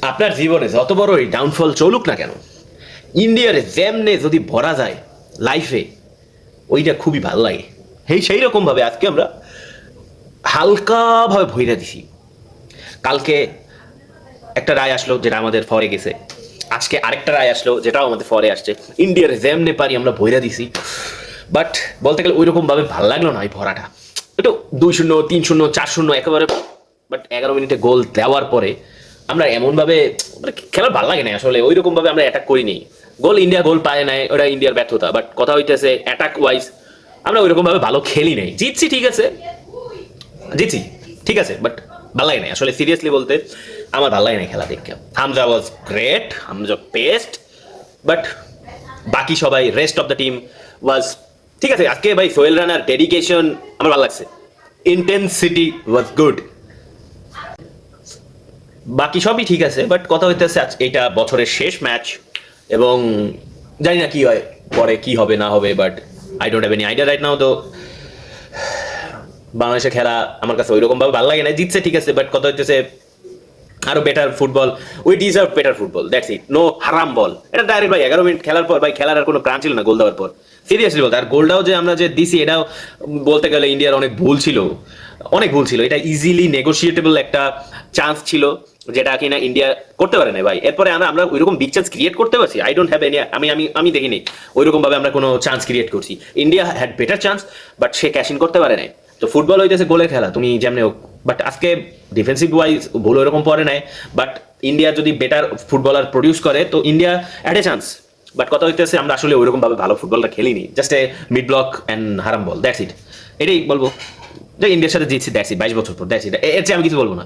আপনার জীবনে যত বড়ই ডাউনফল চলুক না কেন, ইন্ডিয়ার যেমনে যদি ভরা যায় লাইফে, ওইটা খুবই ভালো লাগে। সেই রকমভাবে আজকে আমরা হালকাভাবে ভইরা দিছি। কালকে একটা রায় আসলো যেটা আমাদের ফরে গেছে, আজকে আরেকটা রায় আসলো যেটাও আমাদের ফরে আসছে। ইন্ডিয়ার যেমনে পারি আমরা ভইরা দিছি, বাট বলতে গেলে ওই রকমভাবে ভালো লাগলো না এই ভরাটা। একটু 2-0, 3-0, 4-0 একেবারে, বাট 11 মিনিটে গোল দেওয়ার পরে আমরা এমনভাবে মানে খেলার ভালো লাগে না আসলে। ওই রকমভাবে আমরা অ্যাটাক করিনি। ইন্ডিয়া গোল পায় নাই, ওটা ইন্ডিয়ার ব্যর্থতা। বাট কথা হইতেছে অ্যাটাক ওয়াইজ আমরা ওই রকমভাবে ভালো খেলি নাই। জিতছি ঠিক আছে, জিতছি ঠিক আছে, বাট ভালো লাগে না আসলে। সিরিয়াসলি বলতে আমার ভালো লাগে না খেলা দেখে। Hamza was great, Hamza best, but বাকি সবাই রেস্ট অফ দ্য টিম ওয়াজ ঠিক আছে। আজকে ভাই সোহেল রানার ডেডিকেশন আমার ভালো লাগছে, ইন্টেন্সিটি ওয়াজ গুড, বাকি সবই ঠিক আছে। বাট কথা হইতেছে এইটা বছরের শেষ ম্যাচ, এবং জানি না কি হয় পরে, কি হবে না হবে, but I don't have any idea right now. তো বাংলাদেশে খেলা আমার কাছে ওইরকম ভাবে ভালো লাগে না। জিতছে ঠিক আছে, বাট কথা হইতেছে আরো better football, we deserve better football, that's it. No হারাম বল। এটা ডাইরেক্ট ভাই 11 মিনিট খেলার পর ভাই খেলার আর কোনো প্রাণ ছিল না গোল দেওয়ার পর। সিরিয়াসলি বলতে, আর গোলটাও যে আমরা যে দিছি এটাও বলতে গেলে ইন্ডিয়ার অনেক ভুল ছিল, অনেক ভুল ছিল। এটা ইজিলি নেগোসিয়েটেবল একটা চান্স ছিল যেটা কিনা ইন্ডিয়া করতে পারে না ভাই। এরপরে আমরা ওইরকম বিগ চান্স ক্রিয়েট করতে পারছি, আই ডোন্ট হ্যাভ এনি, আমি দেখিনি ওইরকম ভাবে আমরা কোনো চান্স ক্রিয়েট করছি। India had better chance, but say cash in করতে পারে নাই। তো ফুটবল হইতেছে গোলের খেলা, তুমি যেমনি হোক। বাট আজকে ডিফেন্সিভ ওয়াইজ ভুল ওইরকম পড়ে নাই, বাট ইন্ডিয়া যদি বেটার ফুটবলার প্রডিউস করে তো India add a chance. But কথা হইতেছে আমরা আসলে ওইরকম ভাবে ভালো ফুটবলটা খেলিনি, just a mid block and হারাম বল, দ্যাটস ইট। এটাই বলবো যে ইন্ডিয়ার সাথে জিতছি, দ্যাটস ইট। 22 বছর পর, দ্যাটস ইট। এর চেয়ে আমি কিছু বলবো না।